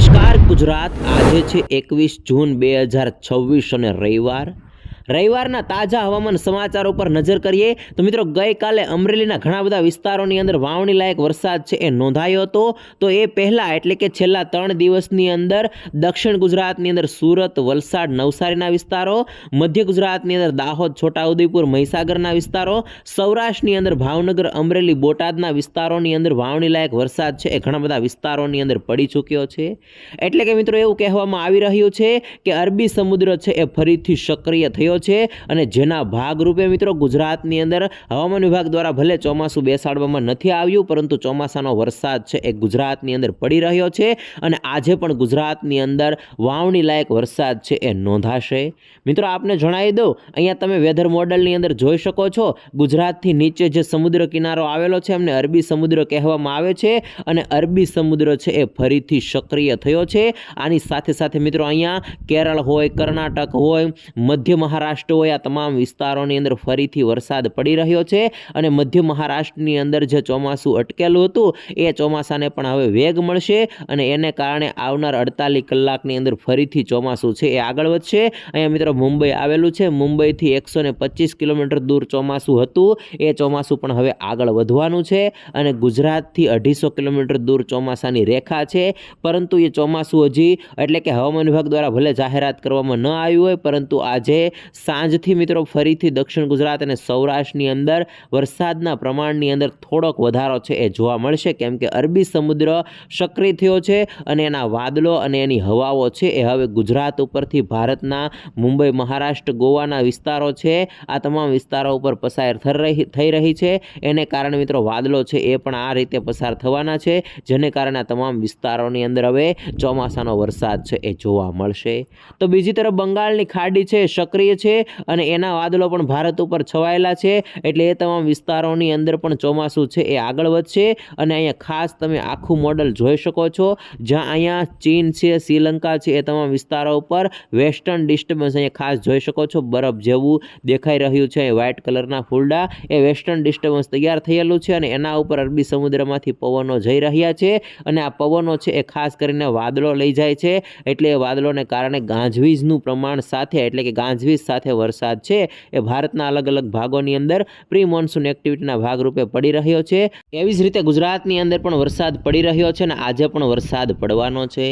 નમસ્કાર ગુજરાત। આજે છે 21 જૂન 2026 અને રવિવારના તાજા હવામાન સમાચારો પર નજર કરીએ તો મિત્રો ગઈકાલે અમરેલીના ઘણા બધા વિસ્તારોની અંદર વાવણી લાયક વરસાદ છે એ નોંધાયો હતો। તો એ પહેલા એટલે કે છેલ્લા 3 દિવસની અંદર દક્ષિણ ગુજરાતની અંદર સુરત, વલસાડ, નવસારીના વિસ્તારો, મધ્ય ગુજરાતની અંદર દાહોદ, છોટાઉદેપુર, મહીસાગરના વિસ્તારો, સૌરાષ્ટ્રની અંદર ભાવનગર, અમરેલી, બોટાદના વિસ્તારોની અંદર વાવણી લાયક વરસાદ છે એ ઘણા બધા વિસ્તારોની અંદર પડી ચૂક્યો છે। એટલે કે મિત્રો એવું કહેવામાં આવી રહ્યું છે કે અરબી સમુદ્ર છે એ ફરીથી સક્રિય થયો છે અને જેના ભાગરૂપે મિત્રો ગુજરાતની અંદર હવામાન વિભાગ દ્વારા ભલે ચોમાસું બેસાડવામાં નથી આવ્યું, પરંતુ ચોમાસાનો વરસાદ છે એ ગુજરાતની અંદર પડી રહ્યો છે અને આજે પણ ગુજરાતની અંદર વાવણી લાયક વરસાદ છે એ નોંધાશે। મિત્રો આપને જણાવી દઉં, અહીંયા તમે વેધર મોડલની અંદર જોઈ શકો છો, ગુજરાતથી નીચે જે સમુદ્ર કિનારો આવેલો છે એમને અરબી સમુદ્ર કહેવામાં આવે છે અને અરબી સમુદ્ર છે એ ફરીથી સક્રિય થયો છે। આની સાથે સાથે મિત્રો અહીંયા કેરળ હોય, કર્ણાટક હોય, મધ્ય મહારાષ્ટ્ર હોય, આ તમામ વિસ્તારોની અંદર ફરીથી વરસાદ પડી રહ્યો છે અને મધ્ય મહારાષ્ટ્રની અંદર જે ચોમાસું અટકેલું હતું એ ચોમાસાને પણ હવે વેગ મળશે અને એને કારણે આવનાર 48 કલાકની અંદર ફરીથી ચોમાસું છે એ આગળ વધશે। અહીંયા મિત્રો મુંબઈ આવેલું છે, મુંબઈથી 125 કિલોમીટર દૂર ચોમાસું હતું, એ ચોમાસું પણ હવે આગળ વધવાનું છે અને ગુજરાતથી 250 કિલોમીટર દૂર ચોમાસાની રેખા છે, પરંતુ એ ચોમાસું હજી એટલે કે હવામાન વિભાગ દ્વારા ભલે જાહેરાત કરવામાં ન આવી હોય, પરંતુ આજે સાંજથી મિત્રો ફરીથી દક્ષિણ ગુજરાત અને સૌરાષ્ટ્રની અંદર વરસાદના પ્રમાણની અંદર થોડોક વધારો છે એ જોવા મળશે, કેમ કે અરબી સમુદ્ર સક્રિય થયો છે અને એના વાદળો અને એની હવાઓ છે એ હવે ગુજરાત ઉપરથી ભારતના મુંબઈ, મહારાષ્ટ્ર, ગોવાના વિસ્તારો છે આ તમામ વિસ્તારો ઉપર પસાર થઈ રહી છે। એને કારણે મિત્રો વાદળો છે એ પણ આ રીતે પસાર થવાના છે, જેને કારણે આ તમામ વિસ્તારોની અંદર હવે ચોમાસાનો વરસાદ છે એ જોવા મળશે। તો બીજી તરફ બંગાળની ખાડી છે સક્રિય છે અને એના વાદળો પણ ભારત ઉપર છવાયેલા છે, એટલે એ તમામ વિસ્તારોની અંદર પણ ચોમાસું છે એ આગળ વધશે અને અહીંયા ખાસ તમે આખું મોડલ જોઈ શકો છો, જ્યાં અહીંયા ચીન છે, શ્રીલંકા છે, એ તમામ વિસ્તારો ઉપર વેસ્ટર્ન ડિસ્ટર્બન્સ અહીંયા ખાસ જોઈ શકો છો, બરફ જેવું દેખાઈ રહ્યું છે, વ્હાઇટ કલરના ફૂલડા, એ વેસ્ટર્ન ડિસ્ટર્બન્સ તૈયાર થયેલું છે અને એના ઉપર અરબી સમુદ્રમાંથી પવનો જઈ રહ્યા છે અને આ પવનો છે એ ખાસ કરીને વાદળો લઈ જાય છે, એટલે એ વાદળોને કારણે ગાજવીજનું પ્રમાણ સાથે એટલે કે ગાજવીજ સાથે વરસાદ છે એ ભારતના અલગ અલગ ભાગોની અંદર પ્રી મોન્સૂન એક્ટિવિટીના ભાગરૂપે પડી રહ્યો છે। એવી જ રીતે ગુજરાતની અંદર પણ વરસાદ પડી રહ્યો છે અને આજે પણ વરસાદ પડવાનો છે।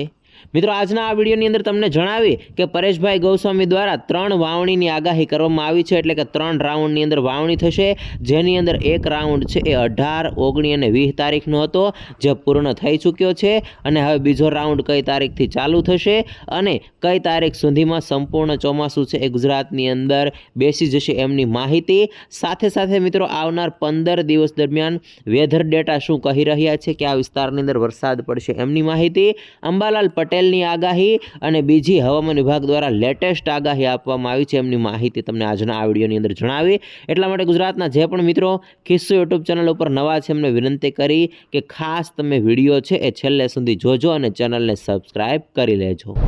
મિત્રો આજના આ વિડીયોની અંદર તમને જણાવી કે પરેશભાઈ ગોસ્વામી દ્વારા 3 વાવણીની આગાહી કરવામાં આવી છે, એટલે કે 3 રાઉન્ડની અંદર વાવણી થશે, જેની અંદર એક રાઉન્ડ છે એ 18, 19 અને 20 તારીખનો હતો, જે પૂર્ણ થઈ ચૂક્યો છે અને હવે બીજો રાઉન્ડ કઈ તારીખથી ચાલુ થશે અને કઈ તારીખ સુધીમાં સંપૂર્ણ ચોમાસું છે એ ગુજરાતની અંદર બેસી જશે એમની માહિતી, સાથે સાથે મિત્રો આવનાર 15 દિવસ દરમિયાન વેધર ડેટા શું કહી રહ્યા છે કે આ વિસ્તારની અંદર વરસાદ પડશે એમની માહિતી, અંબાલાલ પટેલની આગાહી અને બીજી હવામાન વિભાગ દ્વારા લેટેસ્ટ આગાહી આપવામાં આવી છે એમની માહિતી તમને આજના આ વિડીયોની અંદર જણાવી। એટલા માટે ગુજરાતના જે પણ મિત્રો કિસ્સો યુટ્યુબ ચેનલ ઉપર નવા છે એમને વિનંતી કરી કે ખાસ તમે વિડીયો છે એ છેલ્લે સુધી જોજો અને ચેનલને સબસ્ક્રાઇબ કરી લેજો।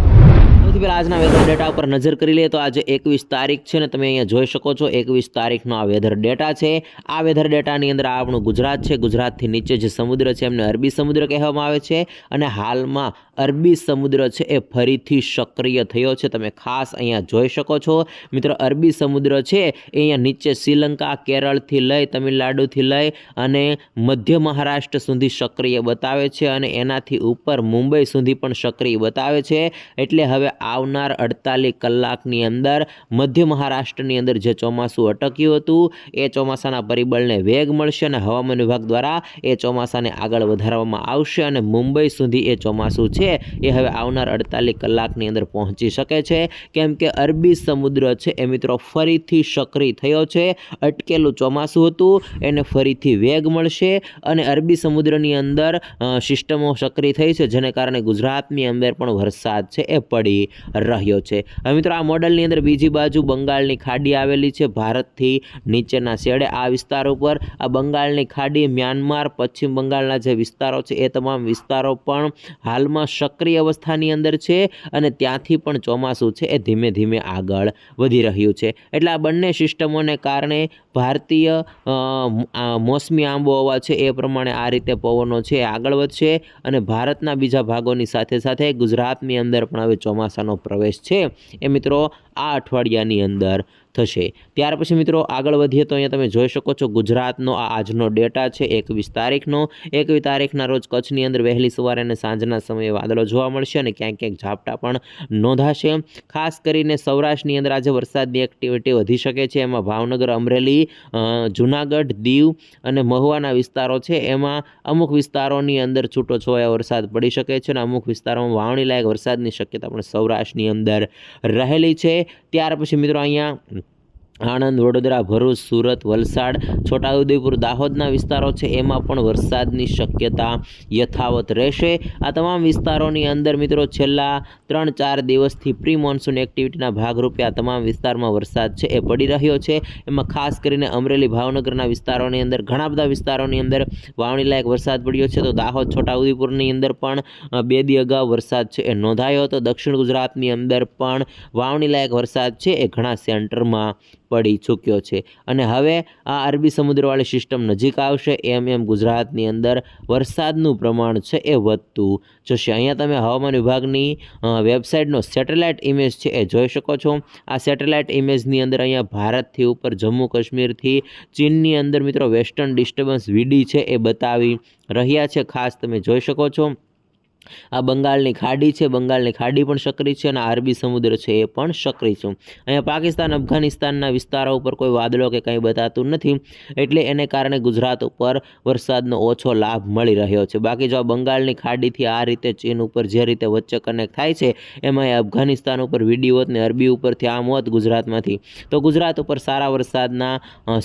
સૌથી પહેલાં આજના વેધર ડેટા ઉપર નજર કરી લઈએ તો આજે 21 તારીખ છે ને તમે અહીંયા જોઈ શકો છો 21 તારીખનો આ વેધર ડેટા છે। આ વેધર ડેટાની અંદર આપણું ગુજરાત છે, ગુજરાતથી નીચે જે સમુદ્ર છે એમને અરબી સમુદ્ર કહેવામાં આવે છે અને હાલમાં અરબી સમુદ્ર છે એ ફરીથી સક્રિય થયો છે, તમે ખાસ અહીંયા જોઈ શકો છો મિત્રો। અરબી સમુદ્ર છે એ અહીંયા નીચે શ્રીલંકા, કેરળથી લઈ તમિલનાડુથી લઈ અને મધ્ય મહારાષ્ટ્ર સુધી સક્રિય બતાવે છે અને એનાથી ઉપર મુંબઈ સુધી પણ સક્રિય બતાવે છે, એટલે હવે આવનાર 48 કલાકની અંદર મધ્ય મહારાષ્ટ્રની અંદર જે ચોમાસું અટક્યું હતું એ ચોમાસાના પરિબળને વેગ મળશે અને હવામાન વિભાગ દ્વારા એ ચોમાસાને આગળ વધારવામાં આવશે અને મુંબઈ સુધી એ ચોમાસું છે એ હવે આવનાર 48 કલાકની અંદર પહોંચી શકે છે, કેમ કે અરબી સમુદ્ર છે એ મિત્રો ફરીથી સક્રિય થયો છે। અટકેલું ચોમાસું હતું એને ફરીથી વેગ મળશે અને અરબી સમુદ્રની અંદર સિસ્ટમો સક્રિય થઈ છે, જેને કારણે ગુજરાતની અંદર પણ વરસાદ છે એ પડી રહ્યો છે। હવે મિત્રો આ મોડલની અંદર બીજી બાજુ બંગાળની ખાડી આવેલી છે, ભારતથી નીચેના છેડે આ વિસ્તાર ઉપર આ બંગાળની ખાડી, મ્યાનમાર, પશ્ચિમ બંગાળના જે વિસ્તારો છે એ તમામ વિસ્તારો પણ હાલમાં સક્રિય અવસ્થાની અંદર છે અને ત્યાંથી પણ ચોમાસું છે એ ધીમે ધીમે આગળ વધી રહ્યું છે, એટલે આ બંને સિસ્ટમોને કારણે ભારતીય મોસમી આબોહવા છે એ પ્રમાણે આ રીતે પવનો છે આગળ વધશે અને ભારતના બીજા ભાગોની સાથે સાથે ગુજરાતની અંદર પણ હવે ચોમાસાનો પ્રવેશ છે એ મિત્રો આ અઠવાડિયાની અંદર થશે. ત્યાર પછી મિત્રો આગળ વધીએ તો અહીંયા તમે જોઈ શકો છો ગુજરાતનો આ આજનો ડેટા છે 21 તારીખનો. 21 તારીખના રોજ કચ્છની અંદર વહેલી સવારે અને સાંજના સમયે વાદળો જોવા મળશે અને ક્યાંક ક્યાંક ઝાપટા પણ નોંધાશે. ખાસ કરીને સૌરાષ્ટ્રની અંદર આજે વરસાદની એક્ટિવિટી વધી શકે છે. એમાં ભાવનગર, અમરેલી, જુનાગઢ, દીવ અને મહુવાના વિસ્તારો છે એમાં અમુક વિસ્તારોની અંદર છૂટોછવાયો વરસાદ પડી શકે છે અને અમુક વિસ્તારોમાં વાવણી લાયક વરસાદની શક્યતા પણ સૌરાષ્ટ્રની અંદર રહેલી છે. ત્યાર પછી મિત્રો અહીંયા આણંદ, વડોદરા, ભરૂચ, સુરત, વલસાડ, છોટાઉદેપુર, દાહોદના વિસ્તારો છે એમાં પણ વરસાદની શક્યતા યથાવત રહેશે. આ તમામ વિસ્તારોની અંદર મિત્રો છેલ્લા 3-4 દિવસથી પ્રી મોન્સૂન એક્ટિવિટીના ભાગરૂપે આ તમામ વિસ્તારમાં વરસાદ છે એ પડી રહ્યો છે. એમાં ખાસ કરીને અમરેલી, ભાવનગરના વિસ્તારોની અંદર ઘણા બધા વિસ્તારોની અંદર વાવણી લાયક વરસાદ પડ્યો છે. તો દાહોદ, છોટાઉદેપુરની અંદર પણ 2 દી અગાઉ વરસાદ છે એ નોંધાયો હતો. દક્ષિણ ગુજરાતની અંદર પણ વાવણી લાયક વરસાદ છે એ ઘણા સેન્ટરમાં પડી ચૂક્યો છે અને હવે આ અરબી સમુદ્રવાળી સિસ્ટમ નજીક આવશે એમ ગુજરાતની અંદર વરસાદનું પ્રમાણ છે એ વધતું જશે. અહીંયા તમે હવામાન વિભાગની વેબસાઇટનો સેટેલાઇટ ઇમેજ છે એ જોઈ શકો છો. આ સેટેલાઇટ ઇમેજની અંદર અહીંયા ભારતથી ઉપર જમ્મુ કાશ્મીરથી ચીનની અંદર મિત્રો વેસ્ટર્ન ડિસ્ટર્બન્સ વીડી છે એ બતાવી રહ્યા છે. ખાસ તમે જોઈ શકો છો આ બંગાળની ખાડી છે, બંગાળની ખાડી પણ સક્રિય છે અને અરબી સમુદ્ર છે એ પણ સક્રિય છે. અહીંયા પાકિસ્તાન, અફઘાનિસ્તાનના વિસ્તારો ઉપર કોઈ વાદળો કે કંઈ બતાતું નથી એટલે એને કારણે ગુજરાત ઉપર વરસાદનો ઓછો લાભ મળી રહ્યો છે. બાકી જો બંગાળની ખાડીથી આ રીતે ચીન ઉપર જે રીતે વચ્ચે કનેક્ટ થાય છે એમાં અફઘાનિસ્તાન ઉપર વીડી હોત ને અરબી ઉપરથી આમ હોત ગુજરાતમાંથી તો ગુજરાત ઉપર સારા વરસાદના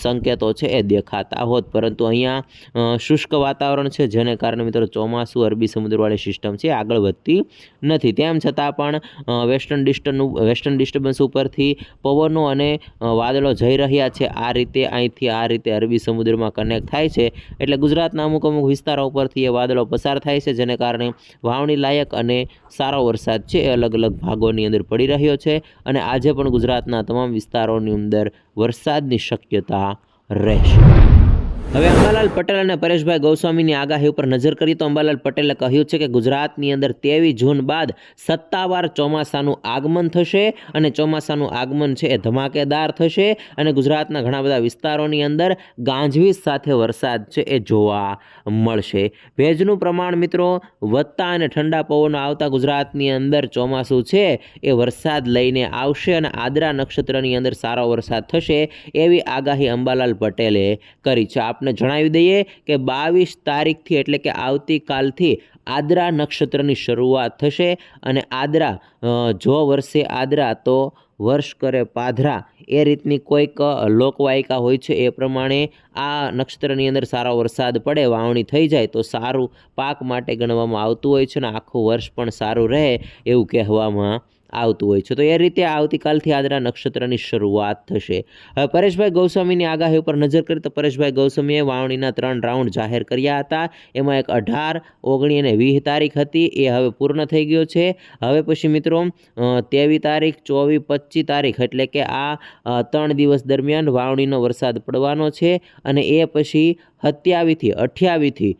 સંકેતો છે એ દેખાતા હોત. પરંતુ અહીંયા શુષ્ક વાતાવરણ છે જેને કારણે મિત્રો ચોમાસું અરબી સમુદ્રવાળી સિસ્ટમ છે આગળ વધતી નથી. તેમ છતાં પણ વેસ્ટર્ન ડિસ્ટર્બન્સ ઉપરથી પવનો અને વાદળો જઈ રહ્યા છે. આ રીતે અરબી સમુદ્રમાં કનેક્ટ થાય છે એટલે ગુજરાતના અમુક વિસ્તારો ઉપરથી એ વાદળો પસાર થાય છે જેને કારણે વાવણી લાયક અને સારો વરસાદ છે એ અલગ અલગ ભાગોની અંદર પડી રહ્યો છે અને આજે પણ ગુજરાતના તમામ વિસ્તારોની અંદર વરસાદની શક્યતા રહેશે. હવે અંબાલાલ પટેલ અને પરેશભાઈ ગોસ્વામીની આગાહી ઉપર નજર કરીએ તો અંબાલાલ પટેલે કહ્યું છે કે ગુજરાતની અંદર 23 જૂન બાદ સત્તાવાર ચોમાસાનું આગમન થશે અને ચોમાસાનું આગમન છે એ ધમાકેદાર થશે અને ગુજરાતના ઘણા બધા વિસ્તારોની અંદર ગાંજવીજ સાથે વરસાદ છે એ જોવા મળશે. ભેજનું પ્રમાણ મિત્રો વધતા અને ઠંડા પવનો આવતા ગુજરાતની અંદર ચોમાસું છે એ વરસાદ લઈને આવશે અને આદ્રા નક્ષત્રની અંદર સારો વરસાદ થશે એવી આગાહી અંબાલાલ પટેલે કરી છે. આપને જણાવી દઈએ કે 22 તારીખથી એટલે કે આવતીકાલથી આદ્રા નક્ષત્રની શરૂઆત થશે અને આદ્રા જો વર્ષે આદ્રા તો વર્ષ કરે પાધરા એ રીતની કોઈક લોકવાયકા હોય છે. એ પ્રમાણે આ નક્ષત્રની અંદર સારો વરસાદ પડે, વાવણી થઈ જાય તો સારું પાક માટે ગણવામાં આવતું હોય છે અને આખું વર્ષ પણ સારું રહે એવું કહેવામાં આવતું હોય છે. તો એ રીતે આવતીકાલથી આદ્રા નક્ષત્રની શરૂઆત થશે. હવે પરેશભાઈ ગોસ્વામીની આગાહી ઉપર નજર કરીએ તો પરેશભાઈ ગોસ્વામીએ વાવણીના 3 રાઉન્ડ જાહેર કર્યા હતા. એમાં એક 18, 19 અને 20 તારીખ હતી એ હવે પૂર્ણ થઈ ગયો છે. હવે પછી મિત્રો 23 તારીખ, 24, 25 તારીખ એટલે કે આ 3 દિવસ દરમિયાન વાવણીનો વરસાદ પડવાનો છે અને એ પછી 28થી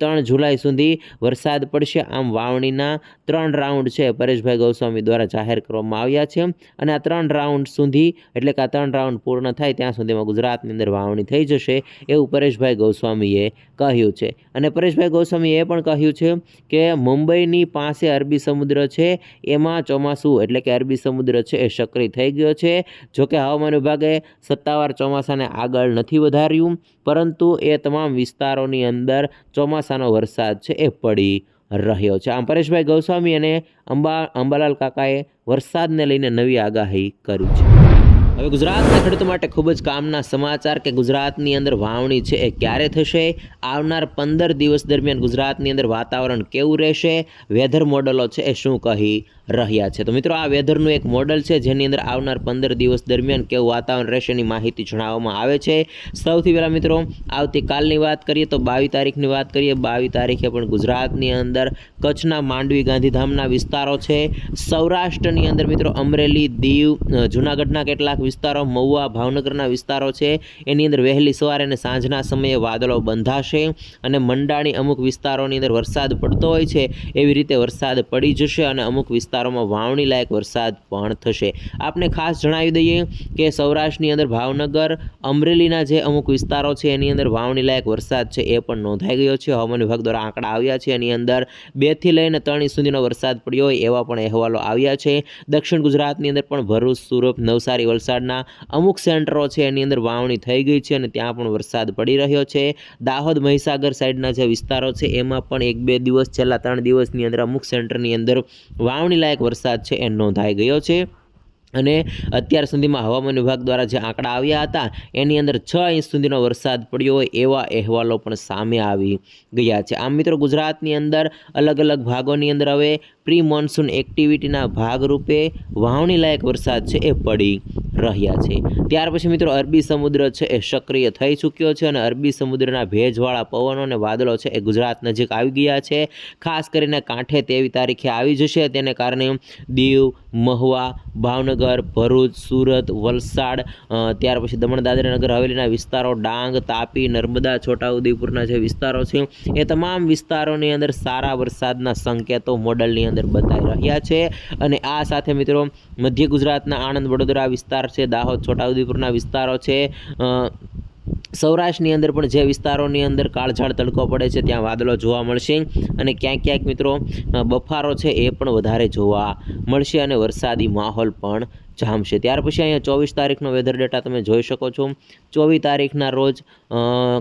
3 જુલાઈ સુધી વરસાદ પડશે. આમ વાવણીના 3 રાઉન્ડ છે પરેશભાઈ ગોસ્વામી દ્વારા જાહેર કરવામાં આવ્યા છે અને આ 3 રાઉન્ડ સુધી એટલે કે આ 3 રાઉન્ડ પૂર્ણ થાય ત્યાં સુધીમાં ગુજરાતની અંદર વાવણી થઈ જશે એવું પરેશભાઈ ગોસ્વામીએ કહ્યું છે. અને પરેશભાઈ ગોસ્વામીએ એ પણ કહ્યું છે કે મુંબઈની પાસે અરબી સમુદ્ર છે એમાં ચોમાસું એટલે કે અરબી સમુદ્ર છે એ સક્રિય થઈ ગયો છે. જોકે હવામાન વિભાગે સત્તાવાર ચોમાસાને આગળ નથી વધાર્યું પરંતુ એ તમામ વિસ્તારોની અંદર ચોમાસાનો વરસાદ છે એ પડી રહ્યો છે. આમ પરેશભાઈ ગોસ્વામી અને અંબાલાલ કાકાએ વરસાદને લઈને નવી આગાહી કરી છે. હવે ગુજરાતના ખેડૂતો માટે ખૂબ જ કામના સમાચાર કે ગુજરાતની અંદર વાવણી છે એ ક્યારે થશે, આવનાર 15 દિવસ દરમિયાન ગુજરાતની અંદર વાતાવરણ કેવું રહેશે, વેધર મોડલો છે એ શું કહી રહ્યા છે. તો મિત્રો આ વેધરનું એક મોડલ છે જેની અંદર આવનાર 15 દિવસ દરમિયાન કેવું વાતાવરણ રહેશે એની માહિતી જણાવવામાં આવે છે. સૌથી પહેલાં મિત્રો આવતીકાલની વાત કરીએ તો 22 તારીખની વાત કરીએ. 22 તારીખે પણ ગુજરાતની અંદર કચ્છના માંડવી, ગાંધીધામના વિસ્તારો છે, સૌરાષ્ટ્રની અંદર મિત્રો અમરેલી, દીવ, જૂનાગઢના કેટલાક વિસ્તારો મહુવા ભાવનગરના વિસ્તારો છે એની અંદર વહેલી સવારે અને સાંજના સમયે વાદળો બંધાશે અને મંડાણી અમુક વિસ્તારોની અંદર વરસાદ પડતો હોય છે એવી રીતે વરસાદ પડી જશે અને અમુક વિસ્તારોમાં વાવણી લાયક વરસાદ પણ થશે। આપને ખાસ જણાવી દઈએ કે સૌરાષ્ટ્રની અંદર ભાવનગર અમરેલીના જે અમુક વિસ્તારો છે એની અંદર વાવણી લાયક વરસાદ છે એ પણ નોંધાઈ ગયો છે। હવામાન વિભાગ દ્વારા આંકડા આવ્યા છે, એની અંદર 2 થી લઈને 3 ઇંચ સુધીનો વરસાદ પડ્યો હોય એવા પણ અહેવાલો આવ્યા છે। દક્ષિણ ગુજરાતની અંદર પણ ભરૂચ, સુરત, નવસારી, વલસાડના અમુક સેન્ટરો છે એની અંદર વાવણી થઈ ગઈ છે અને ત્યાં પણ વરસાદ પડી રહ્યો છે। દાહોદ, મહીસાગર સાઈડના જે વિસ્તારો છે એમાં પણ 1-2 દિવસ છેલ્લા 3 દિવસની અંદર અમુક સેન્ટરની અંદર વાવણી લાયક વરસાદ છે એ નોંધાઈ ગયો છે અને અત્યાર સુધીમાં હવામાન વિભાગ દ્વારા જે આંકડા આવ્યા હતા એની અંદર 6 ઇંચ સુધીનો વરસાદ પડ્યો હોય એવા અહેવાલો પણ સામે આવી ગયા છે। આમ મિત્રો ગુજરાતની અંદર અલગ અલગ ભાગોની અંદર હવે પ્રી મોન્સૂન એક્ટિવિટીના ભાગરૂપે વાવણી લાયક વરસાદ છે એ પડી રહ્યા છે। ત્યાર પછી મિત્રો અરબી સમુદ્ર છે એ સક્રિય થઈ ચૂક્યો છે અને અરબી સમુદ્રના ભેજવાળા પવનો અને વાદળો છે એ ગુજરાત નજીક આવી ગયા છે। ખાસ કરીને કાંઠે 23 તારીખે આવી જશે, તેને કારણે દીવ, મહુવા, ભાવનગર, ભરૂચ, સુરત, વલસાડ, ત્યાર પછી દમણ દાદરા નગર હવેલીના વિસ્તારો, ડાંગ, તાપી, નર્મદા, છોટાઉદેપુરના જે વિસ્તારો છે એ તમામ વિસ્તારોની અંદર સારા વરસાદના સંકેતો મોડલની અંદર બતાવી રહ્યા છે। અને આ સાથે મિત્રો મધ્ય ગુજરાતના આણંદ, વડોદરા વિસ્તાર છે, દાહોદ, છોટાઉદેપુરના વિસ્તારો છે, સૌરાષ્ટ્રની અંદર પણ જે વિસ્તારોની અંદર કાળઝાળ તડકો પડે છે ત્યાં વાદળો જોવા મળશે અને ક્યાંક ક્યાંક મિત્રો બફારો છે એ પણ વધારે જોવા મળશે અને વરસાદી માહોલ પણ જામશે। ત્યાર પછી અહીંયા 24 તારીખનો વેધર ડેટા તમે જોઈ શકો છો। 24 તારીખના રોજ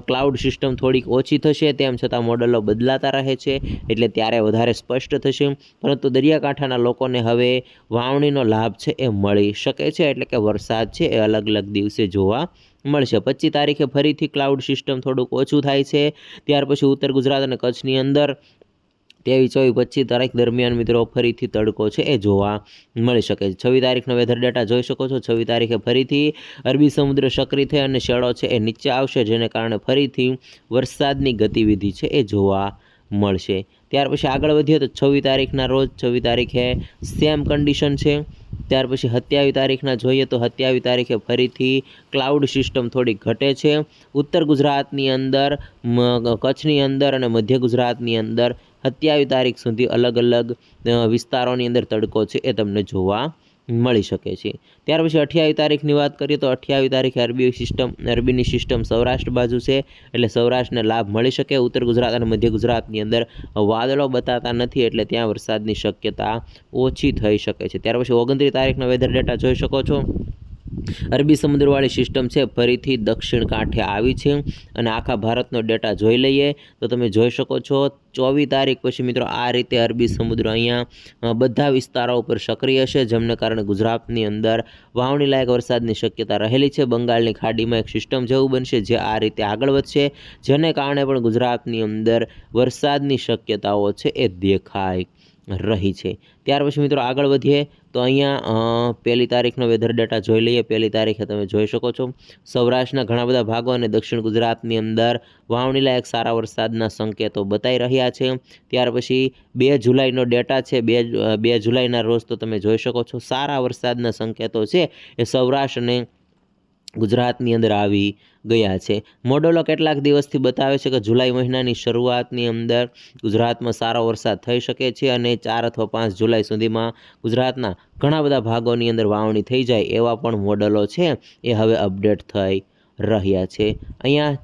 ક્લાઉડ સિસ્ટમ થોડીક ઓછી થશે, તેમ છતાં મોડલો બદલાતા રહે છે એટલે ત્યારે વધારે સ્પષ્ટ થશે, પરંતુ દરિયાકાંઠાના લોકોને હવે વાવણીનો લાભ છે એ મળી શકે છે, એટલે કે વરસાદ છે એ અલગ અલગ દિવસે જોવા મળશે। 25 તારીખે ફરીથી ક્લાઉડ સિસ્ટમ થોડુંક ઓછું થાય છે। ત્યાર પછી ઉત્તર ગુજરાત અને કચ્છની અંદર 23, 24, 25 તારીખ દરમિયાન મિત્રો ફરીથી તડકો છે એ જોવા મળી શકે છે। 26 તારીખનો વેધર ડેટા જોઈ શકો છો। 26 તારીખે ફરીથી અરબી સમુદ્ર સક્રિય થઈ અને શેડો છે એ નીચે આવશે, જેને કારણે ફરીથી વરસાદની ગતિવિધિ છે એ જોવા મળશે। ત્યાર પછી આગળ વધીએ તો 26 તારીખના રોજ 26 તારીખે સેમ કન્ડિશન છે। ત્યાર પછી 27 તારીખના જોઈએ તો 27 તારીખે ફરીથી ક્લાઉડ સિસ્ટમ થોડી ઘટે છે। ઉત્તર ગુજરાતની અંદર, કચ્છની અંદર અને મધ્ય ગુજરાતની અંદર 27 તારીખ સુધી અલગ અલગ વિસ્તારોની અંદર તડકો છે એ તમને જોવા મળી શકે છે। ત્યાર પછી 28 તારીખની વાત કરીએ તો 28 તારીખે અરબીની સિસ્ટમ સૌરાષ્ટ્ર બાજુ છે એટલે સૌરાષ્ટ્રને લાભ મળી શકે। ઉત્તર ગુજરાત અને મધ્ય ગુજરાતની અંદર વાદળો બતાતા નથી એટલે ત્યાં વરસાદની શક્યતા ઓછી થઈ શકે છે। ત્યાર પછી 29 તારીખનો વેધર ડેટા જોઈ શકો છો। અરબી સમુદ્રવાળી સિસ્ટમ છે ફરીથી દક્ષિણ કાંઠે આવી છે અને આખા ભારતનો ડેટા જોઈ લઈએ તો તમે જોઈ શકો છો 24 તારીખ પછી મિત્રો આ રીતે અરબી સમુદ્ર અહીંયા બધા વિસ્તારો ઉપર સક્રિય છે, જેમને કારણે ગુજરાતની અંદર વાવણી લાયક વરસાદની શક્યતા રહેલી છે। બંગાળની ખાડીમાં એક સિસ્ટમ જેવું બનશે જે આ રીતે આગળ વધશે, જેને કારણે પણ ગુજરાતની અંદર વરસાદની શક્યતાઓ છે એ દેખાય રહી છે। ત્યાર પછી મિત્રો આગળ વધીએ તો અહીંયા 1 તારીખનો વેધર ડેટા જોઈ લઈએ। 1 તારીખે તમે જોઈ શકો છો સૌરાષ્ટ્રના ઘણા બધા ભાગો અને દક્ષિણ ગુજરાતની અંદર વાવણી લાયક સારા વરસાદના સંકેતો બતાવી રહ્યા છે। ત્યાર પછી 2 જુલાઈનો ડેટા છે। 2 જુલાઈના રોજ તો તમે જોઈ શકો છો સારા વરસાદના સંકેતો છે એ સૌરાષ્ટ્ર અને ગુજરાતની અંદર આવી ગયા છે। મોડલો કેટલાક દિવસથી બતાવે છે કે જુલાઈ મહિનાની શરૂઆતની અંદર ગુજરાતમાં સારો વરસાદ થઈ શકે છે અને 4 અથવા 5 જુલાઈ સુધીમાં ગુજરાતના ઘણા બધા ભાગોની અંદર વાવણી થઈ જાય એવા પણ મોડલો છે એ હવે અપડેટ થઈ રહ્યા છે। અહીંયા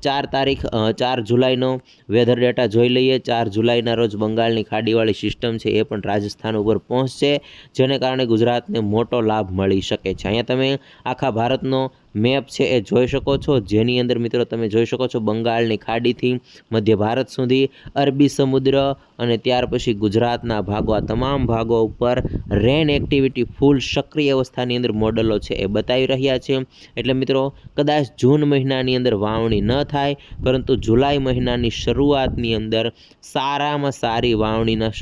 4 જુલાઈનો વેધર ડેટા જોઈ લઈએ। 4 જુલાઈના રોજ બંગાળની ખાડીવાળી સિસ્ટમ છે એ પણ રાજસ્થાન ઉપર પહોંચશે, જેને કારણે ગુજરાતને મોટો લાભ મળી શકે છે। અહીંયા તમે આખા ભારતનો મેપ છે એ જોઈ શકો છો, જેની અંદર મિત્રો તમે જોઈ શકો છો બંગાળની ખાડીથી મધ્ય ભારત સુધી અરબી સમુદ્ર અને ત્યાર પછી ગુજરાતના ભાગો, આ તમામ ભાગો ઉપર રેન એક્ટિવિટી ફૂલ સક્રિય અવસ્થાની અંદર મોડલો છે એ બતાવી રહ્યા છે। એટલે મિત્રો કદાચ જૂન મહિનાની અંદર વાવણી ન થાય, પરંતુ જુલાઈ મહિનાની શરૂઆતની અંદર સારામાં સારી વાવણીના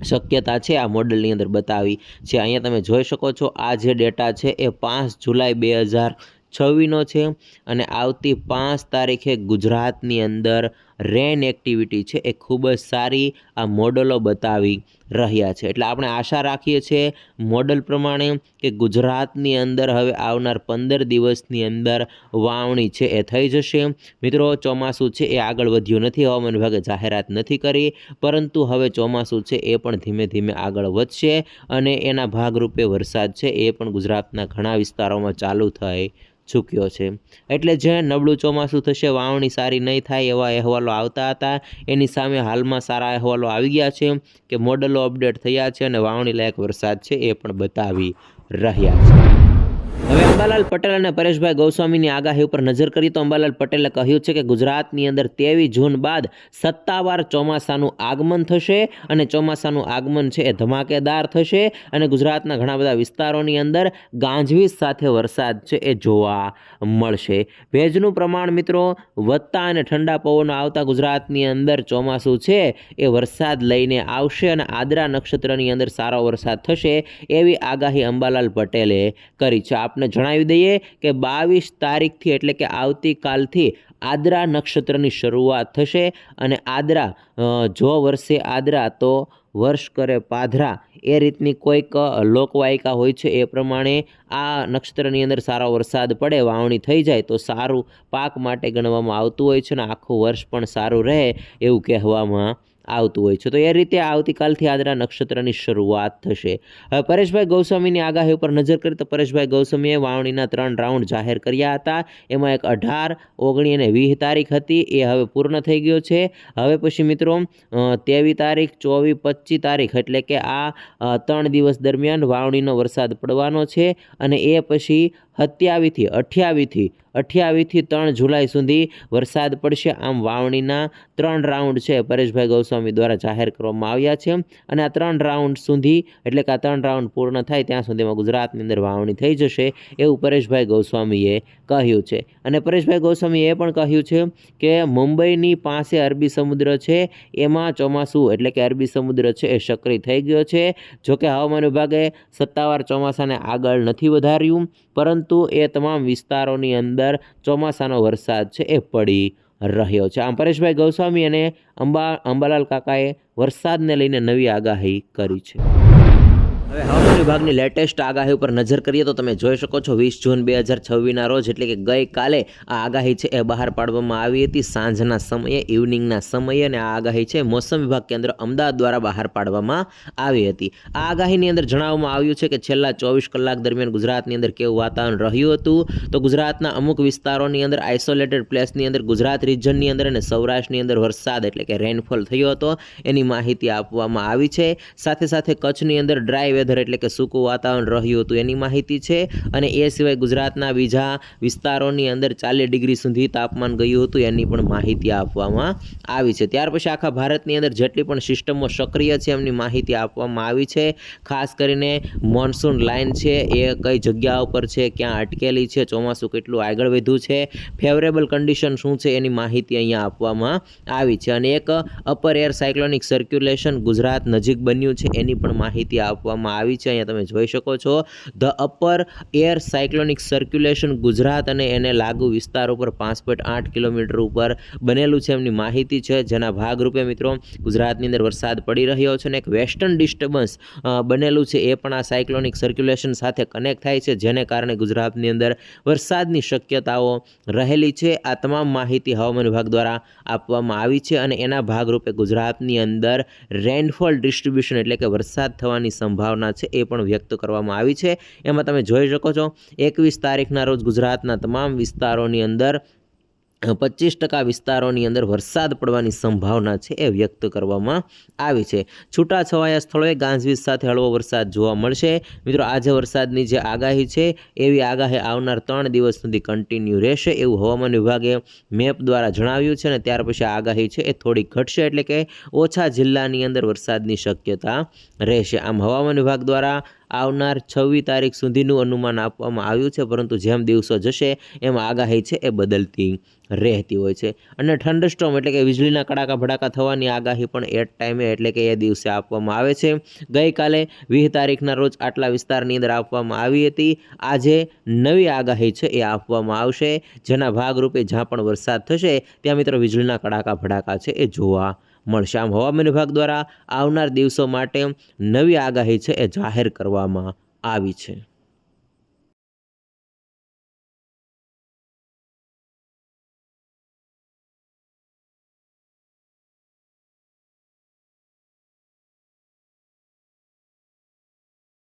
શક્યતા છે આ મોડલની અંદર બતાવી છે। અહીંયા તમે જોઈ શકો છો આ જે ડેટા છે એ 5 જુલાઈ 2026નો છે અને આવતી 5 તારીખે ગુજરાતની અંદર રેન એક્ટિવિટી છે એ ખૂબ જ સારી આ મોડલો બતાવી રહ્યા છે. એટલે આપણે આશા રાખીએ છીએ મોડલ પ્રમાણે કે ગુજરાતની અંદર હવે આવનાર 15 દિવસની અંદર વાવણી છે એ થઈ જશે. મિત્રો, ચોમાસું છે એ આગળ વધ્યું નથી, હવામાન વિભાગે જાહેરાત નથી કરી, પરંતુ હવે ચોમાસું છે એ પણ ધીમે ધીમે આગળ વધશે અને એના ભાગરૂપે વરસાદ છે એ પણ ગુજરાતના ઘણા વિસ્તારોમાં ચાલુ થઈ ચૂક્યો છે. એટલે જે નબળું ચોમાસું થશે, વાવણી સારી નહીં થાય એવા અહેવાલો આવતા હતા, એની સામે હાલમાં સારા અહેવાલો આવી ગયા છે કે મોડલો અપડેટ થયા છે અને વાવણી લાયક વરસાદ છે એ પણ બતાવી રહ્યા છે. હવે અંબાલાલ પટેલ અને પરેશભાઈ ગોસ્વામીની આગાહી ઉપર નજર કરીએ તો અંબાલાલ પટેલે કહ્યું છે કે ગુજરાતની અંદર 23 જૂન બાદ સત્તાવાર ચોમાસાનું આગમન થશે અને ચોમાસાનું આગમન છે એ ધમાકેદાર થશે અને ગુજરાતના ઘણા બધા વિસ્તારોની અંદર ગાંજવીજ સાથે વરસાદ છે એ જોવા મળશે. ભેજનું પ્રમાણ મિત્રો વધતા અને ઠંડા પવનો આવતા ગુજરાતની અંદર ચોમાસું છે એ વરસાદ લઈને આવશે અને આદ્રા નક્ષત્રની અંદર સારો વરસાદ થશે એવી આગાહી અંબાલાલ પટેલે કરી છે. આપને જણાવી દઈએ કે 22 તારીખથી એટલે કે આવતીકાલથી આદ્રા નક્ષત્રની શરૂઆત થશે અને આદ્રા જો વર્ષે આદ્રા તો વર્ષ કરે પાધરા એ રીતની કોઈક લોકવાયકા હોય છે. એ પ્રમાણે આ નક્ષત્રની અંદર સારો વરસાદ પડે, વાવણી થઈ જાય તો સારું પાક માટે ગણવામાં આવતું હોય છે અને આખું વર્ષ પણ સારું રહે એવું કહેવામાં આવતું હોય છે. તો એ રીતે આવતીકાલથી આદ્રા નક્ષત્રની શરૂઆત થશે. હવે પરેશભાઈ ગોસ્વામીની આગાહી ઉપર નજર કરીએ તો પરેશભાઈ ગોસ્વામીએ વાવણીના 3 રાઉન્ડ જાહેર કર્યા હતા. એમાં એક 18, 19 અને 20 તારીખ હતી, એ હવે પૂર્ણ થઈ ગયો છે. હવે પછી મિત્રો 23 તારીખ, 24, 25 તારીખ એટલે કે આ 3 દિવસ દરમિયાન વાવણીનો વરસાદ પડવાનો છે અને એ પછી 28થી 3 જુલાઈ સુધી વરસાદ પડશે. આમ વાવણીના 3 રાઉન્ડ છે પરેશભાઈ ગોસ્વામી દ્વારા જાહેર કરવામાં આવ્યા છે અને આ 3 રાઉન્ડ સુધી એટલે કે આ 3 રાઉન્ડ પૂર્ણ થાય ત્યાં સુધીમાં ગુજરાતની અંદર વાવણી થઈ જશે એવું પરેશભાઈ ગોસ્વામીએ કહ્યું છે. અને પરેશભાઈ ગોસ્વામીએ એ પણ કહ્યું છે કે મુંબઈની પાસે અરબી સમુદ્ર છે એમાં ચોમાસું એટલે કે અરબી સમુદ્ર છે એ સક્રિય થઈ ગયો છે. જોકે હવામાન વિભાગે સત્તાવાર ચોમાસાને આગળ નથી વધાર્યું, પરંતુ એ તમામ વિસ્તારોની અંદર ચોમાસાનો વરસાદ છે એ પડી રહ્યો છે. આમ પરેશભાઈ ગોસ્વામી અને અંબાલાલ કાકાએ વરસાદને લઈને નવી આગાહી કરી છે. હવે હવામાન વિભાગની લેટેસ્ટ આગાહી ઉપર નજર કરીએ તો તમે જોઈ શકો છો 20 જૂન 2026ના રોજ એટલે કે ગઈકાલે આ આગાહી છે એ બહાર પાડવામાં આવી હતી સાંજના સમયે, ઇવનિંગના સમયે, અને આ આગાહી છે મોસમ વિભાગ કેન્દ્ર અમદાવાદ દ્વારા બહાર પાડવામાં આવી હતી. આ આગાહીની અંદર જણાવવામાં આવ્યું છે કે છેલ્લા 24 કલાક દરમિયાન ગુજરાતની અંદર કેવું વાતાવરણ રહ્યું હતું. તો ગુજરાતના અમુક વિસ્તારોની અંદર આઇસોલેટેડ પ્લેસની અંદર ગુજરાત રિજનની અંદર અને સૌરાષ્ટ્રની અંદર વરસાદ એટલે કે રેનફોલ થયો હતો એની માહિતી આપવામાં આવી છે. સાથે સાથે કચ્છની અંદર ડ્રાય વેધર એટલે કે સૂકું વાતાવરણ રહ્યું હતું એની માહિતી છે અને એ સિવાય ગુજરાતના બીજા વિસ્તારોની અંદર 40 ડિગ્રી સુધી તાપમાન ગયું હતું એની પણ માહિતી આપવામાં આવી છે. ત્યાર પછી આખા ભારતની અંદર જેટલી પણ સિસ્ટમો સક્રિય છે એમની માહિતી આપવામાં આવી છે. ખાસ કરીને મોન્સૂન લાઇન છે એ કઈ જગ્યા ઉપર છે, ક્યાં અટકેલી છે, ચોમાસું કેટલું આગળ વધ્યું છે, ફેવરેબલ કન્ડિશન શું છે એની માહિતી અહીંયા આપવામાં આવી છે. અને એક upper air cyclonic circulation Gujarat નજીક બન્યું છે એની પણ માહિતી આપવામાં આવી છે. અહીંયા તમે જોઈ શકો છો the upper air cyclonic circulation Gujarat અને એને લાગુ વિસ્તાર ઉપર 5.8 કિલોમીટર ઉપર બનેલું છે એમની માહિતી છે. જેના ભાગરૂપે મિત્રો ગુજરાતની અંદર વરસાદ પડી રહ્યો છે અને એક વેસ્ટર્ન ડિસ્ટર્બન્સ બનેલું છે એ પણ આ સાયક્લોનિક સર્ક્યુલેશન સાથે કનેક્ટ થાય છે, જેને કારણે ગુજરાતની અંદર વરસાદની શક્યતાઓ રહેલી છે. આ તમામ માહિતી હવામાન વિભાગ દ્વારા આપવામાં આવી છે અને એના ભાગરૂપે ગુજરાતની અંદર રેનફોલ ડિસ્ટ્રીબ્યુશન એટલે કે વરસાદ થવાની સંભાવના છે એ પણ વ્યક્ત કરવામાં આવી છે. એમાં તમે જોઈ શકો છો 21 તારીખના રોજ ગુજરાતના તમામ વિસ્તારોની અંદર 25% વિસ્તારોની અંદર વરસાદ પડવાની સંભાવના છે એ વ્યક્ત કરવામાં આવી છે. છૂટાછવાયા સ્થળોએ ગાજવીજ સાથે હળવો વરસાદ જોવા મળશે. મિત્રો, આજે વરસાદની જે આગાહી છે એવી આગાહી આવનાર 3 દિવસ સુધી કન્ટિન્યુ રહેશે એવું હવામાન વિભાગે મેપ દ્વારા જણાવ્યું છે અને ત્યાર પછી આગાહી છે એ થોડી ઘટશે એટલે કે ઓછા જિલ્લાની અંદર વરસાદની શક્યતા રહેશે. આમ હવામાન વિભાગ દ્વારા આવનાર 26 તારીખ સુધીનું અનુમાન આપવામાં આવ્યું છે, પરંતુ જેમ દિવસો જશે એમ આગાહી છે એ બદલતી રહેતી હોય છે. અને થંડરસ્ટોર્મ એટલે કે વીજળીના કડાકા ભડાકા થવાની આગાહી પણ એ ટાઈમે એટલે કે એ દિવસે આપવામાં આવે છે. ગઈકાલે 20 તારીખના રોજ આટલા વિસ્તારની અંદર આપવામાં આવી હતી. આજે નવી આગાહી છે એ આપવામાં આવશે, જેના ભાગરૂપે જ્યાં પણ વરસાદ થશે ત્યાં મિત્રો વીજળીના કડાકા ભડાકા છે એ જોવા મળશે. આમ હવામાન વિભાગ દ્વારા આવનાર દિવસો માટે નવી આગાહી છે એ જાહેર કરવામાં આવી છે.